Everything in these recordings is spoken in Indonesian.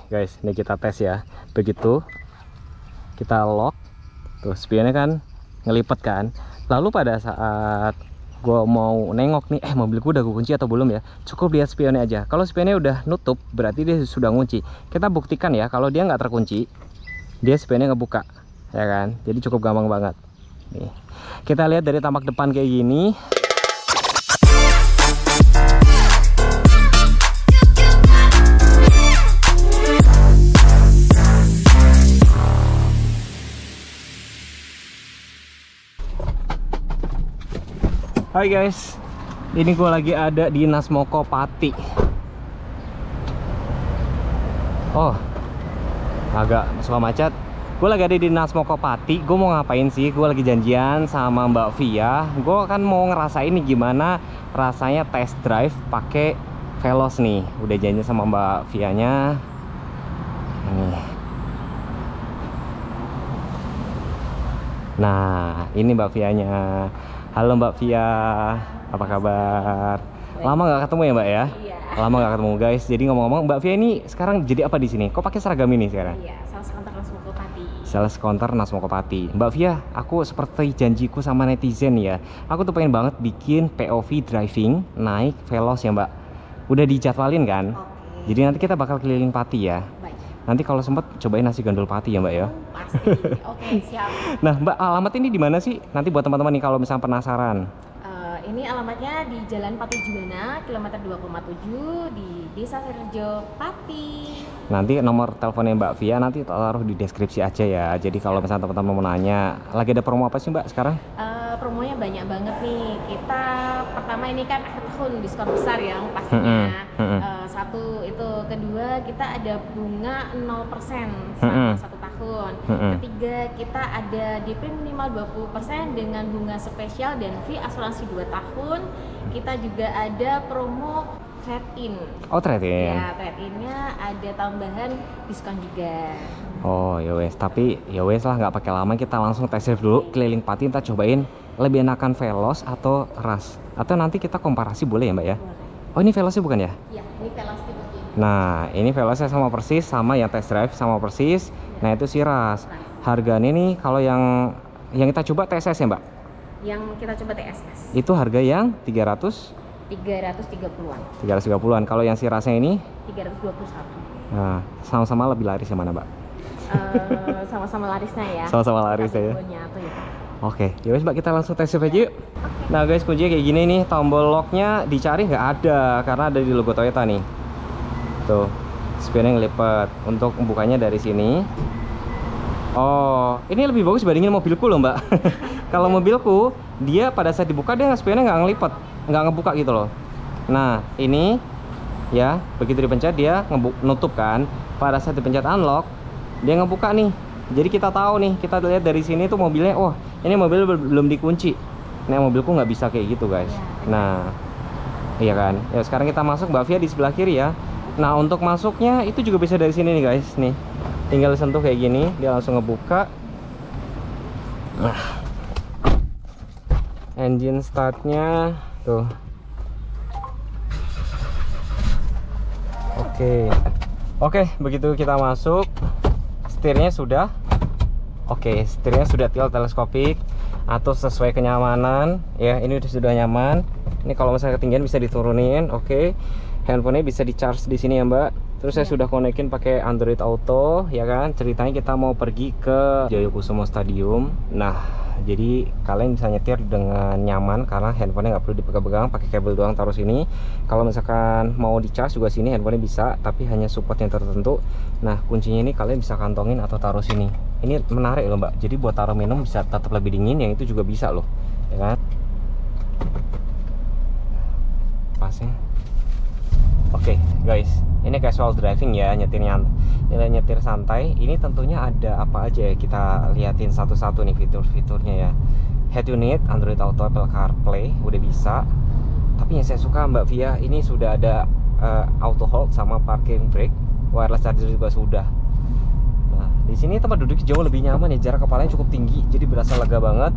guys, ini kita tes ya. Begitu kita lock, tuh spionnya kan ngelipet kan. Lalu pada saat gue mau nengok nih, mobilku udah gue kunci atau belum ya, cukup lihat spionnya aja. Kalau spionnya udah nutup, berarti dia sudah ngunci. Kita buktikan ya, kalau dia nggak terkunci, dia spionnya ngebuka, ya kan. Jadi cukup gampang banget. Nih, kita lihat dari tampak depan kayak gini. Hai guys, ini gue lagi ada di Nasmoko Pati. Oh, agak suka macet. Gue lagi ada di Nasmoko Pati. Gue mau ngapain sih? Gue lagi janjian sama Mbak Via. Gue kan mau ngerasain nih gimana rasanya test drive pakai Veloz nih. Udah janjian sama Mbak Vianya. Nih. Nah, ini Mbak Vianya. Halo Mbak Via, apa kabar? Lama nggak ketemu ya Mbak ya? Iya. Lama nggak ketemu guys. Jadi ngomong-ngomong, Mbak Via ini sekarang jadi apa di sini? Kok pakai seragam ini sekarang? Iya, sales counter Nasmoko Pati. Sales counter Nasmoko Pati. Mbak Via, aku seperti janjiku sama netizen ya. Aku tuh pengen banget bikin POV driving naik Veloz ya Mbak. Udah dijadwalin kan? Oke. Jadi nanti kita bakal keliling Pati ya. Baik. Nanti kalau sempet cobain nasi gandul Pati ya Mbak ya. Pasti. Oke, siap. Nah Mbak, alamat ini di mana sih? Nanti buat teman-teman nih kalau misalnya penasaran. Ini alamatnya di Jalan Pati Juwana, kilometer 2,7 di Desa Sirjo Pati. Nanti nomor teleponnya Mbak Via nanti taruh di deskripsi aja ya. Jadi kalau misalnya teman-teman mau nanya, lagi ada promo apa sih Mbak sekarang? Promonya banyak banget nih. Kita pertama ini kan akhir tahun diskon besar yang pastinya. Satu itu, kedua kita ada bunga 0% selama 1 tahun. Ketiga kita ada DP minimal 20% dengan bunga spesial dan fee asuransi 2 tahun. Kita juga ada promo trade-in. Oh trade-in. Ya, trade-innya ada tambahan diskon juga. Oh ya wes, tapi ya wes lah, nggak pakai lama, kita langsung test drive dulu keliling Pati. Kita cobain lebih enakan Veloz atau Rush, atau nanti kita komparasi boleh ya Mbak ya? Boleh. Oh ini Veloznya bukan ya? Iya, ini Veloz tipe G. Nah ini Veloznya sama persis, sama yang test drive sama persis. Nah itu si Rush. Harganya nih kalau yang kita coba TSS ya Mbak? Yang kita coba TSS Itu harga yang 330-an. 330-an. Kalau yang si Rushnya ini 321. nah, sama-sama lebih laris yang mana Mbak? Sama-sama larisnya ya. Sama-sama larisnya ya. Oke, ya wes Mbak, kita langsung tes drive aja yuk. Nah guys, kuncinya kayak gini nih. Tombol locknya dicari nggak ada karena ada di logo Toyota nih. Tuh, spionnya ngelipet. Untuk membukanya dari sini. Oh, ini lebih bagus dibandingin mobilku loh Mbak. Kalau mobilku, dia pada saat dibuka dia spionnya nggak ngelipet, nggak ngebuka gitu loh. Nah ini ya, begitu dipencet dia nutup kan. Pada saat dipencet unlock, dia ngebuka nih. Jadi kita tahu nih, kita lihat dari sini tuh mobilnya, oh ini mobil belum dikunci. Nah mobilku nggak bisa kayak gitu guys. Nah iya kan. Ya sekarang kita masuk, Mbak Via di sebelah kiri ya. Nah untuk masuknya itu juga bisa dari sini nih guys. Nih tinggal sentuh kayak gini, dia langsung ngebuka. Nah engine startnya tuh. Oke, begitu kita masuk, setirnya sudah tilt teleskopik atau sesuai kenyamanan ya. Ini sudah nyaman. Ini kalau misalnya ketinggian bisa diturunin. Oke, handphonenya bisa di charge di sini ya Mbak. Terus saya sudah konekin pakai Android Auto ya kan. Ceritanya kita mau pergi ke Jayakusumo Stadium. Nah jadi kalian bisa nyetir dengan nyaman karena handphonenya nggak perlu dipegang-pegang, pakai kabel doang taruh sini. Kalau misalkan mau di charge juga sini handphonenya bisa, tapi hanya support yang tertentu. Nah kuncinya ini kalian bisa kantongin atau taruh sini. Ini menarik loh Mbak, jadi buat taruh minum bisa tetap lebih dingin, yang itu juga bisa loh ya kan. Pasnya oke guys, ini casual driving ya, nyetir santai. Ini tentunya ada apa aja ya, kita liatin satu-satu nih fitur-fiturnya ya. Head unit, Android Auto, Apple CarPlay udah bisa. Tapi yang saya suka Mbak Via, ini sudah ada auto hold sama parking brake, wireless charger juga sudah. Nah di sini tempat duduk jauh lebih nyaman ya, jarak kepalanya cukup tinggi, jadi berasa lega banget.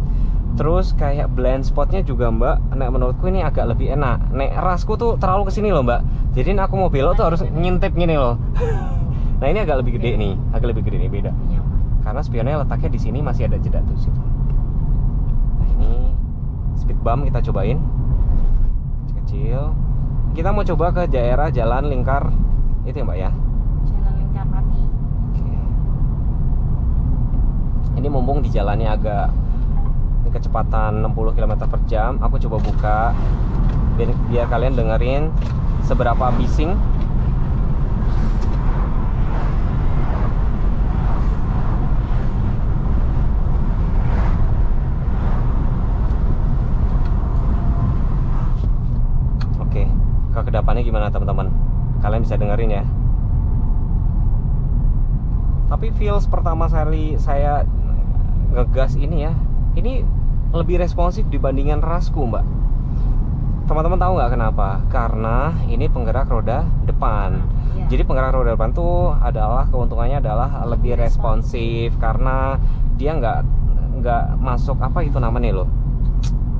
Terus kayak blind spotnya juga Mbak, nah menurutku ini agak lebih enak. Nek rasku tuh terlalu kesini loh Mbak, jadi aku mau belok tuh harus ngintip gini loh. Nah ini agak lebih gede nih, agak lebih gede nih, beda. Nyaman. Karena spionnya letaknya di sini masih ada jeda tuh situ. Nah ini speed bump kita cobain, kecil. Kita mau coba ke daerah Jalan Lingkar itu ya Mbak ya. Jalan Lingkar Pati. Oke. Ini mumpung di jalannya agak kecepatan 60 km per jam, aku coba buka biar kalian dengerin seberapa bising. Oke, ke depannya gimana teman-teman? Kalian bisa dengerin ya. Tapi feels pertama kali saya ngegas ini ya, ini lebih responsif dibandingkan rasku Mbak. Teman-teman tahu nggak kenapa? Karena ini penggerak roda depan. Ya. Jadi penggerak roda depan tuh adalah keuntungannya adalah lebih responsif karena dia nggak masuk apa itu namanya loh.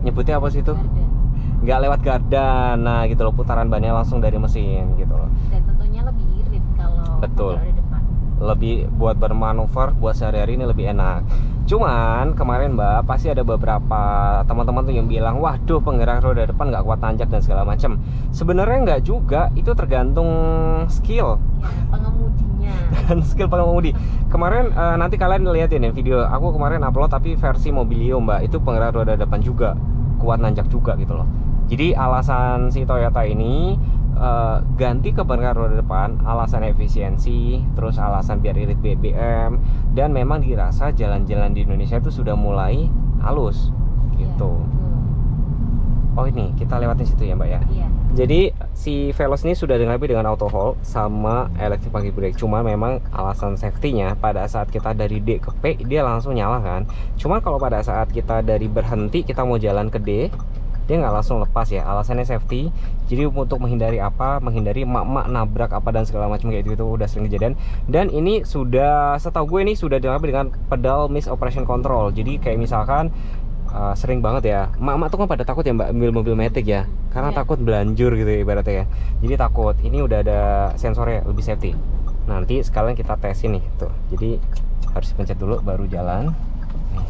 Nyebutnya apa sih itu? Gardan. Nggak lewat gardan. Nah gitu loh, putaran bannya langsung dari mesin gitu loh. Dan tentunya lebih irit kalau Betul. roda depan. Lebih buat bermanuver buat sehari-hari ini lebih enak. Cuman kemarin Mbak pasti ada beberapa teman-teman tuh yang bilang, waduh penggerak roda depan nggak kuat tanjak dan segala macam. Sebenarnya nggak juga, itu tergantung skill Ya, pengemudinya. dan skill pengemudi. Kemarin nanti kalian lihatin ya video aku kemarin upload tapi versi Mobilio Mbak, itu penggerak roda depan juga kuat nanjak juga gitu loh. Jadi alasan si Toyota ini ganti ke penggerak roda depan, alasan efisiensi, terus alasan biar irit BBM, dan memang dirasa jalan-jalan di Indonesia itu sudah mulai halus gitu. Ya, Oh ini kita lewatin situ ya Mbak ya. iya. Jadi si Veloz ini sudah dilengkapi dengan auto hold sama electric parking brake. Cuma memang alasan safety-nya pada saat kita dari D ke P dia langsung nyala kan. Cuma kalau pada saat kita dari berhenti kita mau jalan ke D, dia nggak langsung lepas ya. Alasannya safety. Jadi untuk menghindari apa? Menghindari emak-emak nabrak apa dan segala macam kayak itu udah sering kejadian. Dan ini sudah, setahu gue ini sudah dilengkapi dengan pedal miss operation control. Jadi kayak misalkan sering banget ya, emak-emak tuh kan pada takut ya Mbak mobil Matic ya, karena takut belanjur gitu ya, ibaratnya ya. Jadi takut. Ini udah ada sensornya, lebih safety. Nanti sekalian kita tes ini tuh. Jadi harus pencet dulu baru jalan. Nih.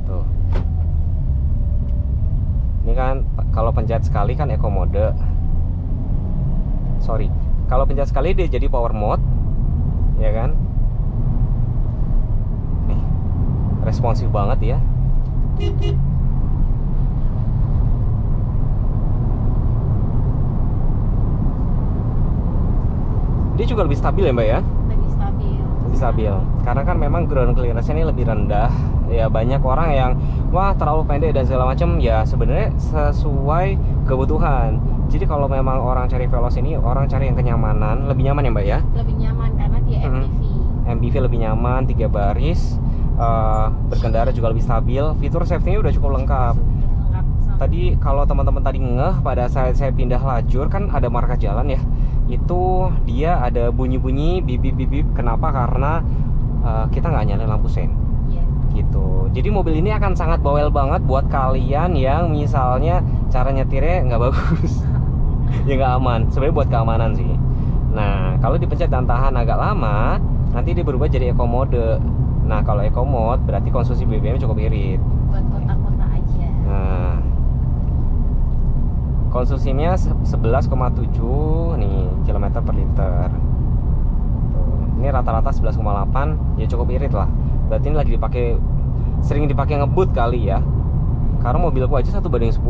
Tuh. Ini kan kalau pencet sekali kan eco mode. Sorry, kalau pencet sekali dia jadi power mode, ya kan? Nih, responsif banget ya. Dia juga lebih stabil ya Mbak ya? Lebih stabil. Lebih stabil. Karena kan memang ground clearance-nya ini lebih rendah. Ya banyak orang yang wah terlalu pendek dan segala macam. Ya sebenarnya sesuai kebutuhan. Jadi kalau memang orang cari Veloz ini, orang cari yang kenyamanan, lebih nyaman ya Mbak ya? Lebih nyaman karena dia MPV. MPV lebih nyaman, 3 baris, berkendara juga lebih stabil. Fitur safety-nya udah cukup lengkap. Tadi kalau teman-teman tadi ngeh pada saat saya pindah lajur kan ada marka jalan ya, itu dia ada bunyi-bunyi bip-bip. Kenapa? Karena kita nggak nyalain lampu sen. Gitu. Jadi mobil ini akan sangat bawel banget buat kalian yang misalnya cara nyetirnya nggak bagus. Ya nggak aman. Sebenarnya buat keamanan sih. Nah kalau dipencet dan tahan agak lama, nanti dia berubah jadi eco mode. Nah kalau eco mode berarti konsumsi BBM cukup irit. Buat kota-kota aja. Nah konsumsinya 11,7 nih kilometer per liter. Tuh. Ini rata-rata 11,8, ya cukup irit lah. Berarti ini lagi dipakai, sering dipakai ngebut kali ya. Karena mobilku aja 1:10.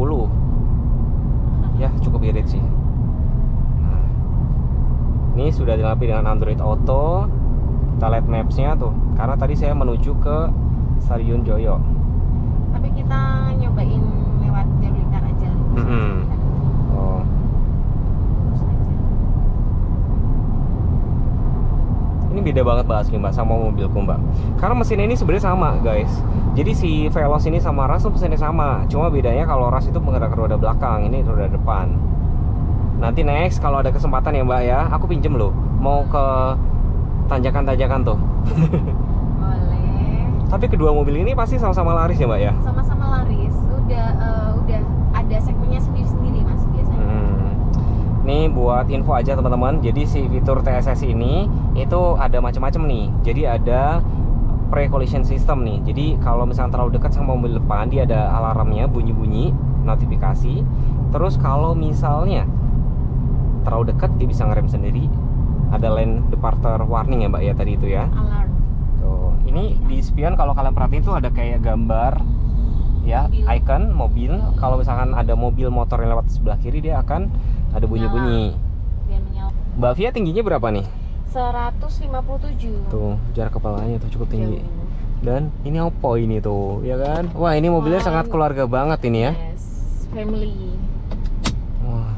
Ya cukup irit sih. Nah, ini sudah dilengkapi dengan Android Auto. Kita lihat maps-nya tuh. Karena tadi saya menuju ke Stasiun Joyo. Tapi kita nyobain lewat jalur lingkar aja. Oh. Ini beda banget Mbak asli Mbak sama mobilku Mbak. Karena mesin ini sebenarnya sama guys. Jadi si Veloz ini sama Ras tuh mesinnya sama. Cuma bedanya kalau Ras itu menggerak roda belakang, ini roda depan. Nanti next kalau ada kesempatan ya Mbak ya, aku pinjem loh. Mau ke tanjakan-tanjakan tuh. Boleh. Tapi kedua mobil ini pasti sama-sama laris ya Mbak ya? Sama-sama laris. Udah ada segmennya sendiri-sendiri Mas biasanya. Nih buat info aja teman-teman. Jadi si fitur TSS ini itu ada macam-macam nih. Jadi ada pre-collision system nih. Jadi kalau misalnya terlalu dekat sama mobil depan, dia ada alarmnya bunyi-bunyi, notifikasi. Terus kalau misalnya terlalu dekat, dia bisa ngerem sendiri. Ada lane departure warning ya Mbak ya tadi itu ya. Alarm. Tuh, ini di spion kalau kalian perhatiin tuh ada kayak gambar ya, icon mobil. Kalau misalkan ada mobil motor yang lewat sebelah kiri, dia akan ada bunyi-bunyi. Dia menyala. Mbak Via tingginya berapa nih? 157. Tuh, jarak kepalanya tuh cukup tinggi. Jauh. Dan ini Oppo ini tuh, ya kan? Wah, ini mobilnya sangat keluarga banget ini ya. Yes, family. Wah,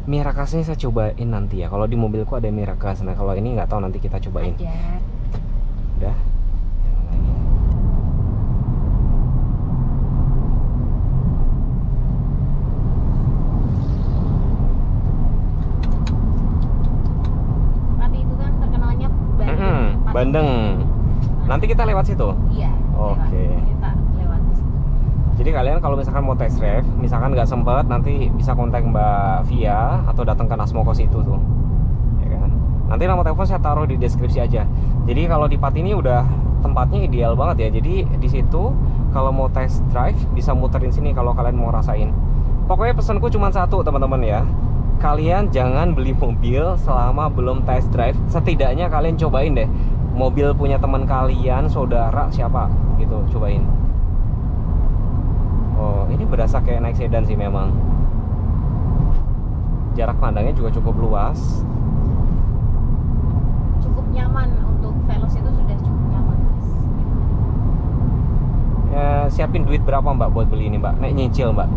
Miracasnya saya cobain nanti ya. Kalau di mobilku ada Miracas. Nah, kalau ini nggak tahu, nanti kita cobain. Ada. Udah. Jalan lagi. Pati itu kan terkenalnya bandeng. Pati. Bandeng. Nanti kita lewat situ. Iya. Oke. Lewat. Kita lewat di situ. Jadi kalian kalau misalkan mau test drive, misalkan nggak sempet, nanti bisa kontak Mbak Via atau datang ke Nasmoko situ tuh, ya kan? Nanti nomor telepon saya taruh di deskripsi aja. Jadi kalau di Pati ini udah tempatnya ideal banget ya. Jadi di situ kalau mau test drive bisa muterin sini kalau kalian mau rasain. Pokoknya pesanku cuma satu teman-teman ya. Kalian jangan beli mobil selama belum test drive. Setidaknya kalian cobain deh mobil punya teman kalian, saudara, siapa gitu, cobain. Oh, ini berasa kayak naik sedan sih memang. Jarak pandangnya juga cukup luas. Cukup nyaman untuk Veloz itu sudah cukup nyaman, Mas. Ya, siapin duit berapa Mbak buat beli ini Mbak? Naik nyicil Mbak.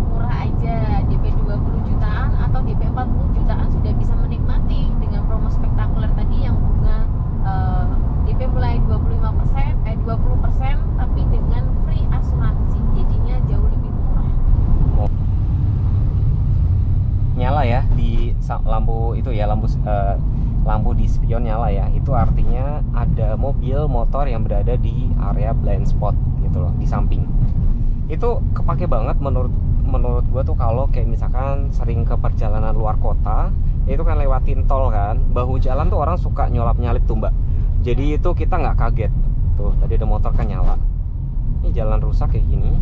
Murah aja, DP 20 jutaan atau DP 40 jutaan sudah bisa menikmati dengan promo spektakuler tadi yang bunga DP mulai 20% tapi dengan free asuransi, jadinya jauh lebih murah. Nyala ya di lampu itu ya, lampu di spion nyala ya. Itu artinya ada mobil motor yang berada di area blind spot gitu loh, di samping. Itu kepake banget menurut gua tuh kalau kayak misalkan sering ke perjalanan luar kota, itu kan lewatin tol kan, bahu jalan tuh orang suka nyolap-nyalip tuh Mbak. Jadi itu kita nggak kaget. Tuh, tadi ada motor kan nyala. Ini jalan rusak kayak gini.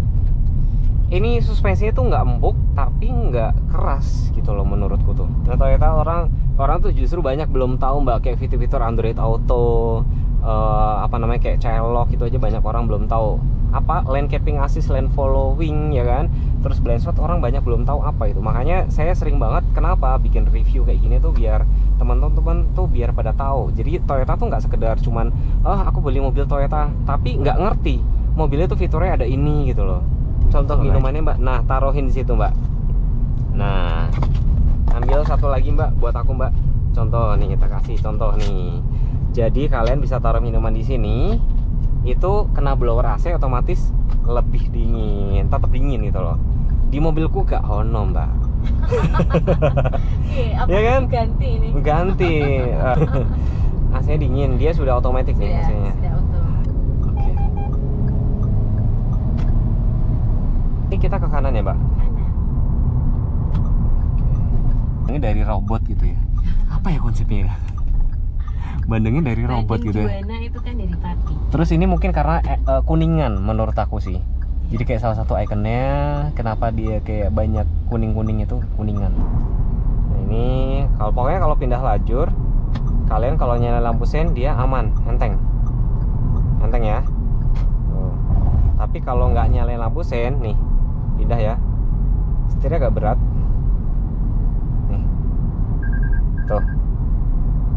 Ini suspensinya tuh nggak empuk tapi nggak keras gitu loh menurutku tuh. Nah, ternyata orang tuh justru banyak belum tahu Mbak, kayak fitur-fitur Android Auto, apa namanya kayak child lock, itu aja banyak orang belum tahu. Apa lane keeping assist, lane following ya kan. Terus blind spot orang banyak belum tahu apa itu. Makanya saya sering banget kenapa bikin review kayak gini tuh biar teman-teman tuh biar pada tahu. Jadi Toyota tuh nggak sekedar cuman aku beli mobil Toyota tapi nggak ngerti mobilnya tuh fiturnya ada ini gitu loh. Contoh minumannya Mbak, nah taruhin di situ Mbak. Nah, ambil satu lagi Mbak buat aku Mbak. Contoh nih, kita kasih contoh nih. Jadi kalian bisa taruh minuman di sini, itu kena blower AC otomatis lebih dingin, tetap dingin gitu loh. Di mobilku gak ono Mbak. Ya kan? Ganti ini. Ganti. AC dingin, dia sudah otomatis nih AC-nya. Sudah auto. Oke. Ini kita ke kanan ya Mbak. Kanan. Ini dari robot gitu ya. Apa ya konsepnya ya? Bandengnya dari robot gitu ya. Juana itu kan dari Pati. Terus ini mungkin karena kuningan menurut aku sih. Jadi kayak salah satu ikonnya kenapa dia kayak banyak kuning-kuning itu kuningan. Nah, ini pokoknya kalau pindah lajur, kalian kalau nyalain lampu sen dia aman, enteng ya. Tuh. Tapi kalau nggak nyalain lampu sen nih, pindah ya. Setirnya agak berat. Nih. Tuh.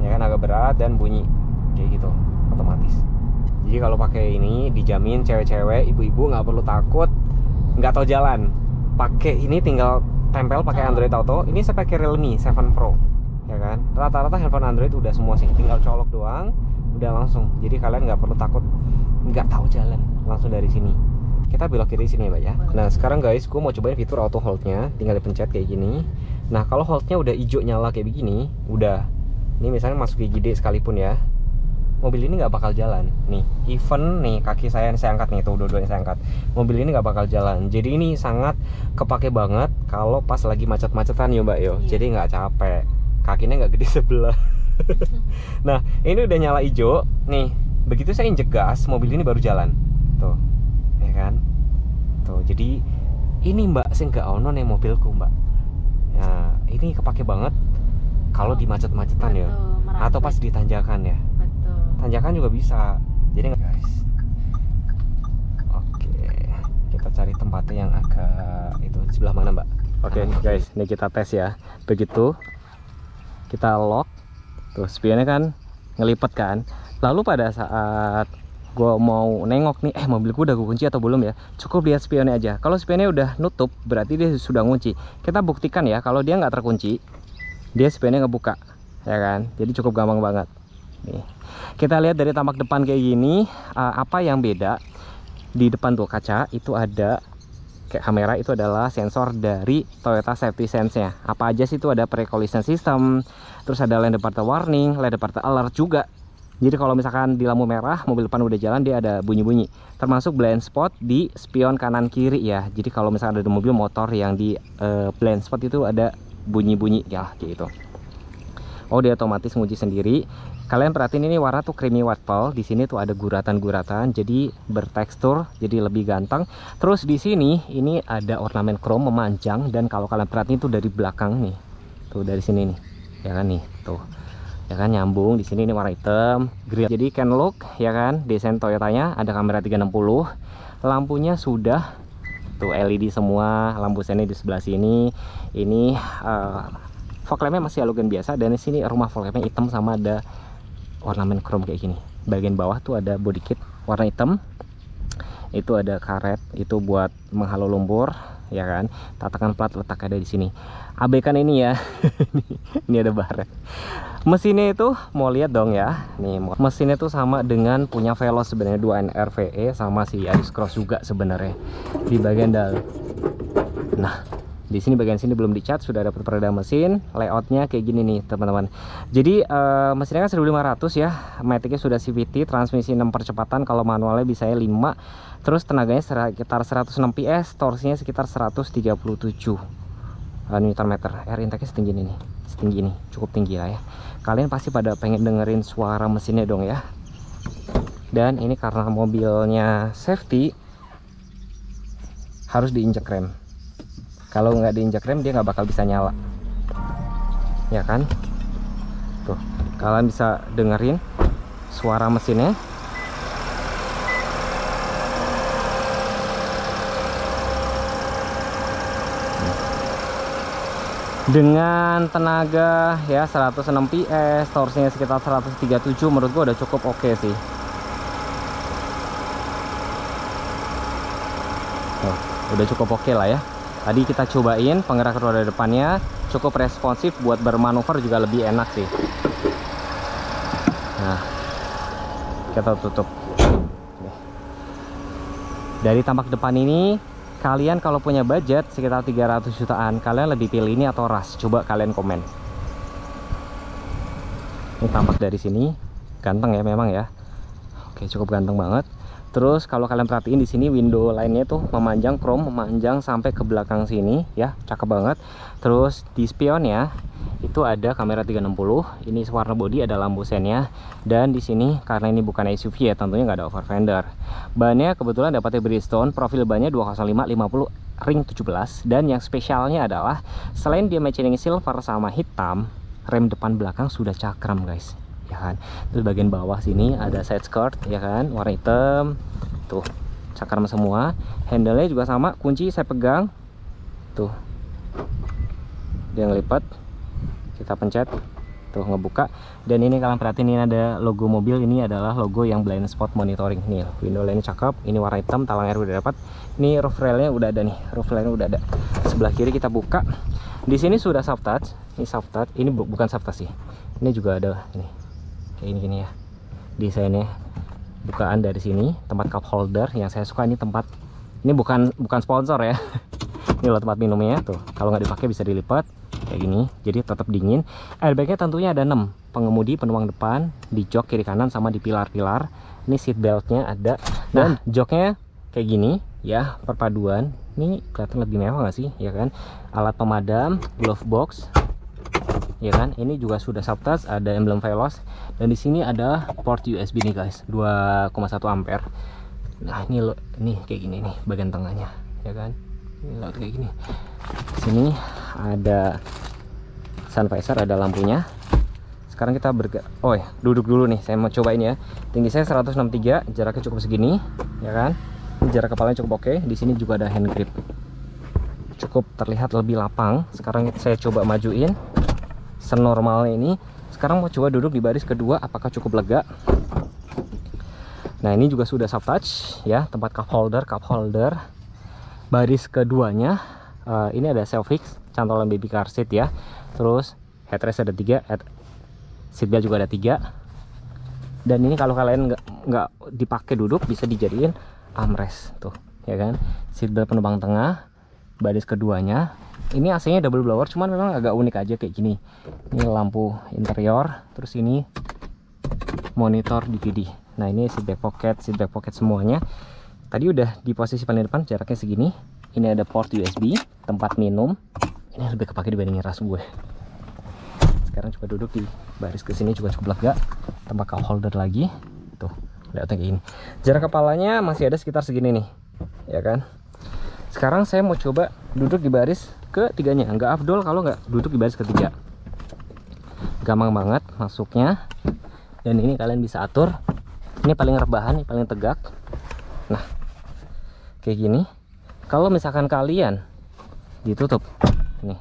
Ya kan agak berat dan bunyi kayak gitu otomatis. Jadi kalau pakai ini dijamin cewek-cewek, ibu-ibu nggak perlu takut nggak tahu jalan. Pakai ini tinggal tempel pakai Android Auto. Ini saya pakai Realme 7 Pro, ya kan. Rata-rata handphone Android udah semua sih, tinggal colok doang, udah langsung. Jadi kalian nggak perlu takut nggak tahu jalan, langsung dari sini. Kita belok kiri sini ya Mbak ya. Nah sekarang guys, gue mau cobain fitur auto hold-nya. Tinggal dipencet kayak gini. Nah kalau hold-nya udah hijau nyala kayak begini, udah. Ini misalnya masuk gigi D sekalipun ya. mobil ini nggak bakal jalan nih. Even nih kaki saya angkat nih, tuh dua-duanya saya angkat, mobil ini nggak bakal jalan. Jadi ini sangat kepake banget kalau pas lagi macet-macetan ya Mbak yo. Jadi nggak capek, kakinya nggak gede sebelah. Nah ini udah nyala hijau nih, begitu saya injek gas mobil ini baru jalan tuh, ya kan. Tuh jadi ini Mbak, saya nggak ono nih mobilku Mbak. Nah ini kepake banget kalau di macet-macetan ya, atau pas di tanjakan ya. Tanjakan juga bisa. Jadi guys, oke, kita cari tempatnya yang agak itu sebelah mana Mbak. Oke guys, ini kita tes ya. Begitu kita lock, tuh spionnya kan ngelipet kan. Lalu pada saat gue mau nengok nih, mobilku udah gue kunci atau belum ya, cukup lihat spionnya aja. Kalau spionnya udah nutup, berarti dia sudah ngunci. Kita buktikan ya, kalau dia nggak terkunci, dia spionnya ngebuka, ya kan. Jadi cukup gampang banget. Nih, kita lihat dari tampak depan kayak gini. Apa yang beda di depan tuh kaca itu ada kayak kamera, itu adalah sensor dari Toyota Safety Sense nya. Apa aja sih, itu ada pre-collision system, terus ada lane departure warning, lane departure alert juga. Jadi kalau misalkan di lampu merah mobil depan udah jalan, dia ada bunyi-bunyi, termasuk blind spot di spion kanan kiri ya. Jadi kalau misalkan ada mobil motor yang di blind spot itu ada bunyi-bunyi ya gitu. Oh, dia otomatis nguji sendiri. Kalian perhatiin ini warna tuh creamy white pearl. Di sini tuh ada guratan-guratan, jadi bertekstur, jadi lebih ganteng. Terus di sini ini ada ornamen chrome memanjang, dan kalau kalian perhatiin tuh dari belakang nih, tuh dari sini nih, ya kan nih, tuh, ya kan nyambung. Di sini ini warna hitam, grill. Jadi can look, ya kan, desain Toyotanya ada kamera 360, lampunya sudah tuh LED semua, lampu seni di sebelah sini. Ini fog lampnya masih halogen biasa, dan di sini rumah fog lampnya hitam sama ada ornamen chrome kayak gini. Bagian bawah tuh ada body kit warna hitam, itu ada karet itu buat menghalau lumpur, ya kan. Tatakan plat letak ada di sini. Abaikan ini ya. Ini ada baret. Mesinnya itu mau lihat dong ya. Nih, mesinnya tuh sama dengan punya Veloz sebenarnya, 2NR VE, sama si Yaris Cross juga sebenarnya di bagian dalam. Nah, di sini bagian sini belum dicat, sudah dapat peredam mesin. Layoutnya kayak gini nih teman-teman. Jadi mesinnya kan 1500 ya, maticnya sudah CVT, transmisi 6 percepatan, kalau manualnya bisa 5. Terus tenaganya sekitar 106 PS, torsinya sekitar 137 Nm. Air intake setinggi ini nih, setinggi ini, cukup tinggi lah ya. Kalian pasti pada pengen dengerin suara mesinnya dong ya. Dan ini karena mobilnya safety, harus diinjek rem. Kalau nggak diinjak rem dia nggak bakal bisa nyala, ya kan. Tuh, kalian bisa dengerin suara mesinnya. Dengan tenaga ya 106 PS, torsinya sekitar 137, menurut gua udah cukup oke sih. Tuh, udah cukup oke lah ya. Tadi kita cobain penggerak roda depannya, cukup responsif, buat bermanuver juga lebih enak sih. Nah, kita tutup. Dari tampak depan ini, kalian kalau punya budget sekitar 300 jutaan, kalian lebih pilih ini atau Rush? Coba kalian komen. Ini tampak dari sini, ganteng ya memang ya. Oke, cukup ganteng banget. Terus kalau kalian perhatiin di sini window lainnya tuh memanjang chrome, memanjang sampai ke belakang sini ya, cakep banget. Terus di spionnya itu ada kamera 360, ini warna body, ada lampu sennya, dan di sini karena ini bukan SUV ya, tentunya nggak ada over fender. Bannya kebetulan dapatnya Bridgestone, profil bannya 205/50 ring 17, dan yang spesialnya adalah selain dia matching silver sama hitam, rem depan belakang sudah cakram guys, ya kan. Terus bagian bawah sini ada side skirt, ya kan, warna hitam, tuh cakram semua. Handle-nya juga sama, kunci saya pegang, tuh dia ngelipat, kita pencet, tuh ngebuka. Dan ini kalian perhatiin, ini ada logo mobil, ini adalah logo yang blind spot monitoring. Nih window lainnya cakep, ini warna hitam, talang air udah dapat, ini roof railnya udah ada nih, roof railnya udah ada. Sebelah kiri kita buka, di sini sudah soft touch, ini soft touch, ini bukan soft touch sih, ini juga ada ini kayak gini ya desainnya. Bukaan dari sini, tempat cup holder yang saya suka, ini tempat, ini bukan sponsor ya. Ini loh tempat minumnya tuh, kalau nggak dipakai bisa dilipat. kayak gini, jadi tetap dingin. Airbagnya tentunya ada 6, pengemudi, penumpang depan, di jok kiri kanan, sama di pilar-pilar. Ini seat beltnya ada, dan joknya kayak gini ya, perpaduan. Ini kelihatan lebih mewah nggak sih, ya kan? Alat pemadam, glove box, ya kan? Ini juga sudah subtouch, ada emblem Veloz, dan di sini ada port USB nih guys, 2,1 ampere. Nah ini kayak gini nih bagian tengahnya, ya kan? Ini laut kayak gini. Sini ada sun visor, ada lampunya. Sekarang kita duduk dulu nih, saya mau coba ini ya. Tinggi saya 163, jaraknya cukup segini, ya kan? Ini jarak kepalanya cukup oke. Di sini juga ada hand grip, cukup terlihat lebih lapang. Sekarang saya coba majuin senormalnya ini. Sekarang mau coba duduk di baris kedua, apakah cukup lega? Nah ini juga sudah soft touch ya, tempat cup holder. Baris keduanya ini ada self fix, cantolan baby car seat ya. Terus headrest ada 3, seatbelt juga ada 3. Dan ini kalau kalian nggak dipakai duduk, bisa dijadiin armrest tuh, ya kan? Seatbelt penumpang tengah, baris keduanya. Ini AC-nya double blower, cuman memang agak unik aja kayak gini. Ini lampu interior, terus ini monitor DVD. Nah ini seat back pocket semuanya. Tadi udah di posisi paling depan, jaraknya segini. Ini ada port USB, tempat minum. Ini lebih kepake dibandingin ras gue. Sekarang coba duduk di baris ke sini juga cukup lega. Tempat cup holder lagi. Tuh, lihatnya kayak gini. Jarak kepalanya masih ada sekitar segini nih, ya kan? Sekarang saya mau coba duduk di baris ketiganya. Nggak afdol kalau nggak duduk di baris ketiga. Gampang banget masuknya. Dan ini kalian bisa atur. Ini paling rebahan, ini paling tegak. Nah, kayak gini. Kalau misalkan kalian ditutup, nih,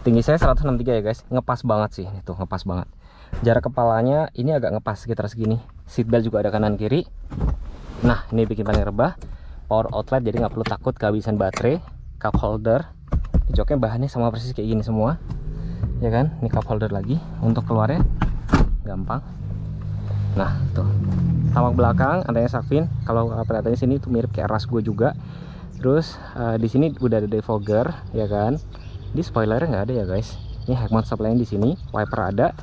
tinggi saya 163 ya guys, ngepas banget sih, itu ngepas banget. Jarak kepalanya ini agak ngepas sekitar segini. Seatbelt juga ada kanan kiri. Nah, ini bikin paling rebah. Power outlet, jadi nggak perlu takut kehabisan baterai. Cup holder, joknya bahannya sama persis kayak gini semua, ya kan? Ini cup holder lagi, untuk keluarnya gampang. Nah, tuh. Tamak belakang, adanya shark fin. Kalau kelihatannya sini tuh mirip kayak ras gue juga. Terus di sini udah ada defogger, ya kan? Di spoilernya nggak ada ya guys. Ini head mount supply di sini, wiper ada.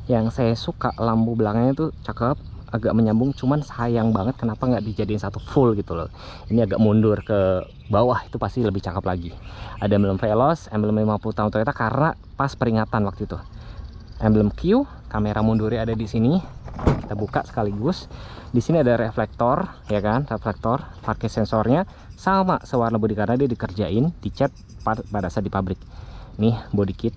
Yang saya suka lampu belakangnya tuh cakep, agak menyambung. Cuman sayang banget kenapa nggak dijadiin satu full gitu loh. Ini agak mundur ke bawah, itu pasti lebih cakep lagi. Ada emblem Veloz, emblem 50 tahun Toyota karena pas peringatan waktu itu. Emblem Q, kamera mundurnya ada di sini. Kita buka sekaligus. Di sini ada reflektor, ya kan? Reflektor, parking sensornya sama sewarna bodi karena dia dikerjain, dicat pada saat di pabrik. Nih body kit.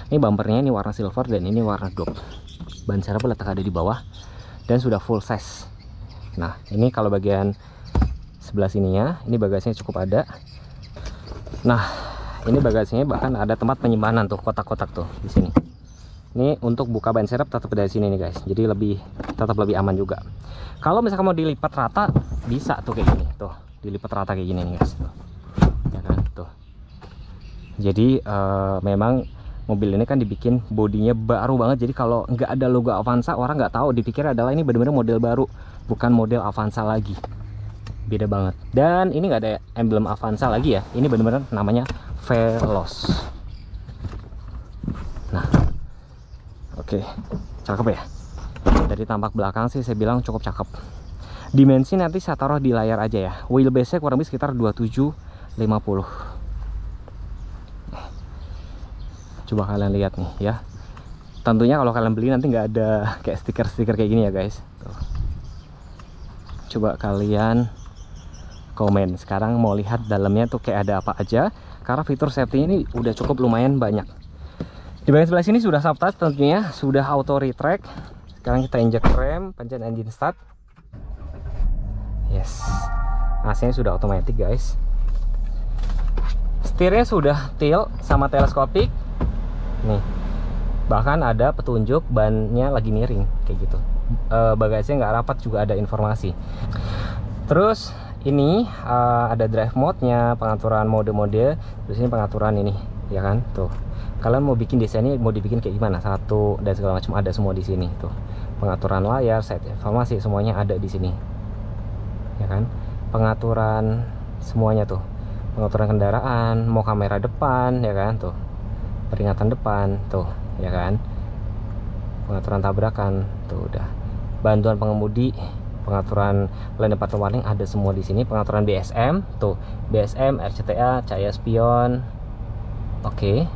Ini bumpernya ini warna silver dan ini warna gold. Ban serep letak ada di bawah dan sudah full size. Nah, ini kalau bagian sebelah sininya, ini bagasinya cukup ada. Nah, ini bagasinya bahkan ada tempat penyimpanan tuh, kotak-kotak tuh di sini. Ini untuk buka ban serep tetap dari sini nih guys. Jadi tetap lebih aman juga. Kalau misalkan mau dilipat rata bisa tuh kayak gini. Tuh, dilipat rata kayak gini nih guys. Tuh. Ya kan? Tuh. Jadi memang mobil ini kan dibikin bodinya baru banget. Jadi kalau nggak ada logo Avanza, orang nggak tahu, dipikir adalah ini benar-benar model baru, bukan model Avanza lagi. Beda banget. Dan ini nggak ada emblem Avanza lagi ya. Ini benar-benar namanya Veloz. Nah, oke, cakep ya. Dari tampak belakang sih saya bilang cukup cakep. Dimensi nanti saya taruh di layar aja ya. Wheelbase-nya kurang lebih sekitar 2750. Coba kalian lihat nih ya. Tentunya kalau kalian beli nanti nggak ada kayak stiker-stiker kayak gini ya guys. Tuh. Coba kalian komen. Sekarang mau lihat dalamnya tuh kayak ada apa aja. Karena fitur safety ini udah cukup lumayan banyak. Di bagian sebelah sini sudah soft touch tentunya, sudah auto retract. Sekarang kita injek rem, pencet engine start. Yes, AC-nya sudah otomatis guys. Setirnya sudah tilt sama teleskopik. Nih, bahkan ada petunjuk bannya lagi miring kayak gitu. Bagasinya nggak rapat juga ada informasi. Terus ini ada drive mode-nya, pengaturan mode-mode. Terus ini pengaturan ini, ya kan? Tuh. Kalian mau bikin desainnya mau dibikin kayak gimana, satu dan segala macam ada semua di sini tuh. Pengaturan layar, set informasi semuanya ada di sini, ya kan? Pengaturan semuanya tuh, pengaturan kendaraan, mau kamera depan ya kan, tuh peringatan depan tuh ya kan, pengaturan tabrakan tuh udah, bantuan pengemudi, pengaturan lane departure warning ada semua di sini, pengaturan BSM tuh, BSM, RCTA, cahaya spion. Oke.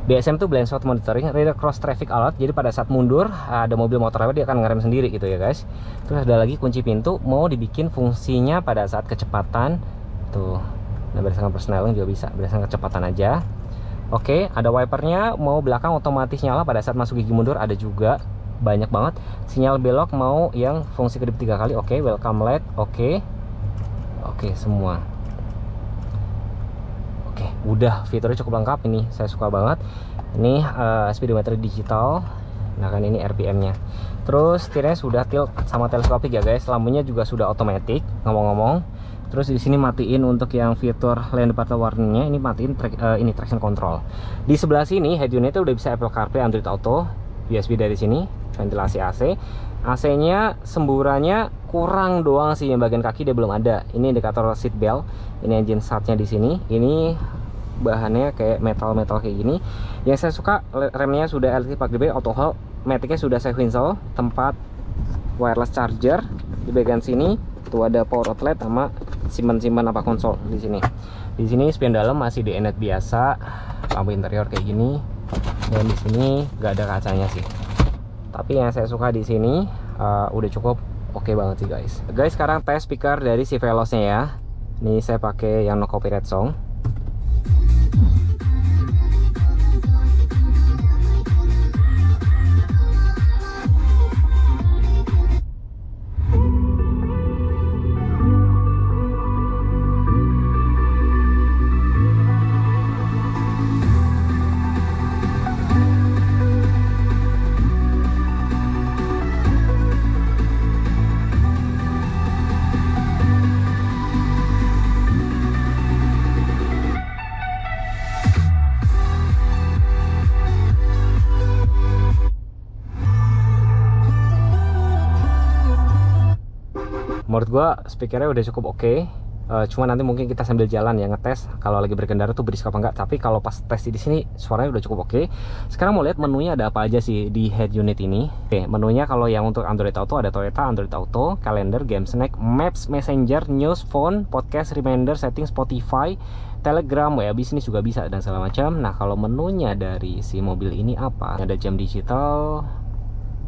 BSM tuh blind spot monitoring, radar cross traffic alert. Jadi pada saat mundur ada mobil motor lewat dia akan ngerem sendiri gitu ya guys. Terus ada lagi kunci pintu, mau dibikin fungsinya pada saat kecepatan tuh. Nah, berdasarkan persneling juga bisa, berdasarkan kecepatan aja. Oke, ada wipernya, mau belakang otomatis nyala pada saat masuk gigi mundur ada juga. Banyak banget. Sinyal belok mau yang fungsi kedip 3 kali. Oke, welcome light. Oke. Oke, semua. Oke, udah fiturnya cukup lengkap ini. Saya suka banget. Ini speedometer digital. Nah, kan ini RPM-nya. Terus setirnya sudah tilt sama teleskopik ya guys. Lampunya juga sudah otomatis ngomong-ngomong. Terus di sini matiin untuk yang fitur lane departure warning-nya, ini matiin ini traction control. Di sebelah sini head unitnya udah bisa Apple CarPlay, Android Auto, USB dari sini, ventilasi AC. AC-nya semburannya kurang doang sih, yang bagian kaki dia belum ada. Ini indikator seat belt, ini engine start-nya di sini. Ini bahannya kayak metal-metal kayak gini. Yang saya suka remnya sudah LT Plug DB auto hold, matic-nya sudah sequential, tempat wireless charger di bagian sini. Tuh ada power outlet sama simpan apa konsol di sini. Di sini spion dalam masih di NET biasa, lampu interior kayak gini. Dan di sini nggak ada kacanya sih. Tapi yang saya suka di sini udah cukup oke banget sih guys. Guys, sekarang tes speaker dari si Veloz-nya ya. Ini saya pakai yang no copyright song. Menurut gua speakernya udah cukup oke. Cuma nanti mungkin kita sambil jalan ya ngetes kalau lagi berkendara tuh berisik apa enggak. Tapi kalau pas tes di sini suaranya udah cukup oke. Sekarang mau lihat menunya ada apa aja sih di head unit ini. Oke, menunya kalau yang untuk Android Auto ada Toyota, Android Auto, Calendar, Game Snack, Maps, Messenger, News, Phone, Podcast, Reminder, Setting, Spotify, Telegram, WA Bisnis juga bisa dan segala macam. Nah, kalau menunya dari si mobil ini apa? Ada jam digital.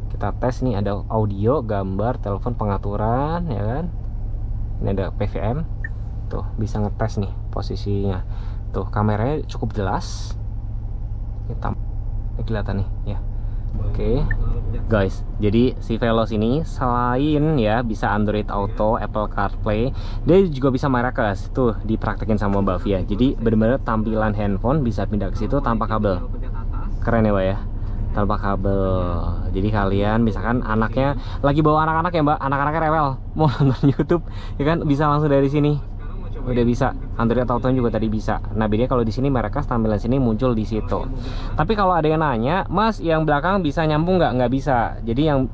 Kita tes nih, ada audio, gambar, telepon, pengaturan ya kan. Ini ada PVM. Tuh, bisa ngetes nih posisinya. Tuh, kameranya cukup jelas. Ini kelihatan nih ya. Oke. Guys, jadi si Veloz ini selain ya bisa Android Auto, Apple CarPlay, dia juga bisa Miracles. Tuh, dipraktekin sama Mbak Via. Jadi benar-benar tampilan handphone bisa pindah ke situ tanpa kabel. Keren ya, Mbak ya? Tanpa kabel. Jadi kalian misalkan anaknya lagi bawa anak-anak ya Mbak, anak-anaknya rewel mau nonton YouTube ya kan, bisa langsung dari sini. Udah bisa. Android Auto juga tadi bisa. Nah, bedanya kalau di sini mereka tampilan sini muncul di situ. Tapi kalau ada yang nanya, "Mas, yang belakang bisa nyambung nggak?" Nggak bisa. Jadi yang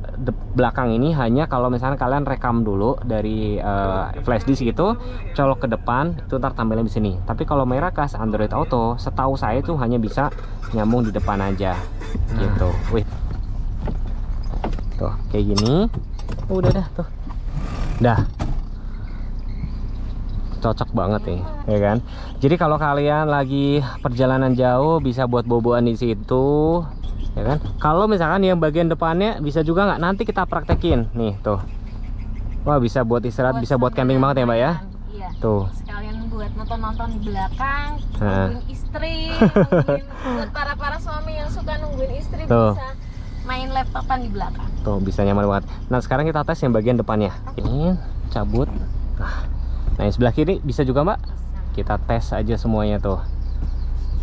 belakang ini hanya kalau misalnya kalian rekam dulu dari flash disk gitu, colok ke depan, itu ntar tampilnya di sini. Tapi kalau Miracles Android Auto, setahu saya itu hanya bisa nyambung di depan aja. Gitu. Wih. Tuh, kayak gini. Udah dah tuh. Dah. Cocok banget nih, ya kan? Jadi kalau kalian lagi perjalanan jauh bisa buat boboan di situ, ya kan? Kalau misalkan yang bagian depannya bisa juga nggak? Nanti kita praktekin nih, tuh. Wah, bisa buat istirahat, bisa buat camping banget ya, Mbak ya? Iya. Tuh. Sekalian buat nonton-nonton di belakang, nungguin istri, buat para suami yang suka nungguin istri tuh. Bisa main laptopan di belakang. Tuh, bisa nyaman banget. Nah, sekarang kita tes yang bagian depannya. Ini cabut. Nah, yang sebelah kiri bisa juga Mbak. Kita tes aja semuanya tuh.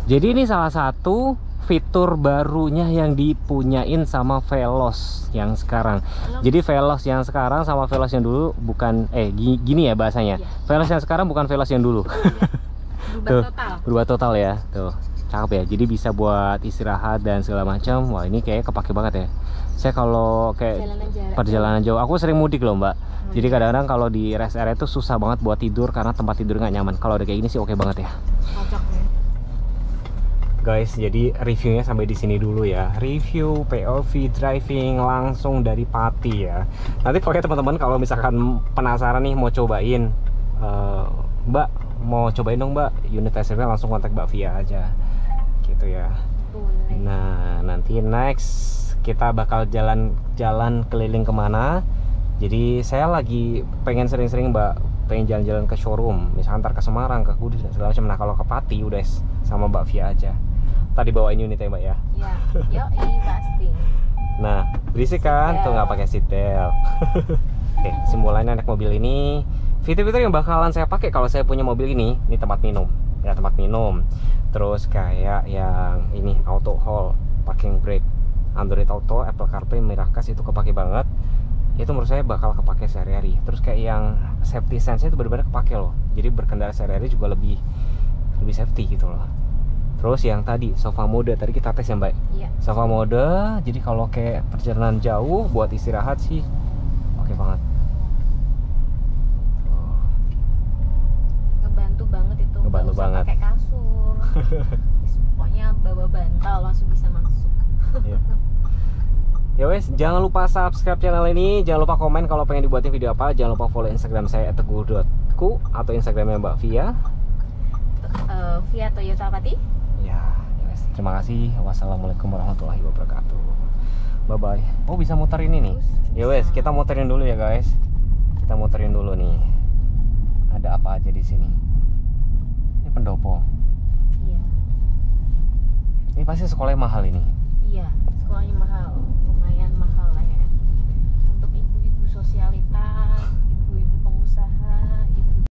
Jadi ini salah satu fitur barunya yang dipunyain sama Veloz yang sekarang. Jadi Veloz yang sekarang sama Veloz yang dulu bukan gini ya bahasanya. Veloz yang sekarang bukan Veloz yang dulu. Berubah total. Berubah total ya. Tuh. cakep ya. Jadi bisa buat istirahat dan segala macam. Wah ini kayaknya kepake banget ya. Saya kalau kayak perjalanan jauh, aku sering mudik loh mbak. Jadi kadang-kadang kalau di rest area itu susah banget buat tidur karena tempat tidur nggak nyaman. Kalau ada kayak gini sih oke banget ya. Cocok ya. Guys, jadi reviewnya sampai di sini dulu ya. Review POV driving langsung dari Pati ya. Nanti pokoknya teman-teman kalau misalkan penasaran nih mau cobain, Mbak mau cobain dong Mbak unit test-nya, langsung kontak Mbak Via aja, gitu ya. Boleh. Nah nanti next kita bakal jalan-jalan keliling kemana. Jadi saya lagi pengen sering-sering Mbak, pengen jalan-jalan ke showroom, misalnya ntar ke Semarang, ke Kudus dan segala macam. Nah kalau ke Pati udah sama Mbak Via aja. Tadi bawain unitnya Mbak ya. Ya, yoi pasti. Nah berisik kan, tuh nggak pakai seatbelt. Oke, simulasinya naik mobil ini. Fitur-fitur yang bakalan saya pakai kalau saya punya mobil ini tempat minum, ya tempat minum. Terus kayak yang ini auto hold, parking brake, Android Auto, Apple CarPlay, Miracast itu kepake banget. Itu menurut saya bakal kepake sehari-hari. Terus kayak yang safety sense itu benar-benar kepake loh. Jadi berkendara sehari-hari juga lebih safety gitu loh. Terus yang tadi sofa mode tadi kita tes ya Mbak. Iya. Sofa mode, jadi kalau kayak perjalanan jauh buat istirahat sih oke banget. Ngebantu banget itu. Ngebantu Nggak usah banget. pakai kasur. Pokoknya bawa bantal langsung bisa masuk. Iya. Ya wes, jangan lupa subscribe channel ini, jangan lupa komen kalau pengen dibuatin video apa, jangan lupa follow Instagram saya @teguh.ku atau Instagramnya Mbak Via. Via Toyota Pati. Ya wes, terima kasih. Wassalamualaikum warahmatullahi wabarakatuh. Bye bye. Oh bisa muterin ini. Ya wes, kita muterin dulu ya guys. Kita muterin dulu nih. Ada apa aja di sini? Ini pendopo. Iya. Ini pasti sekolahnya mahal ini. Iya, sekolahnya mahal, lumayan mahal lah ya. Untuk ibu-ibu sosialita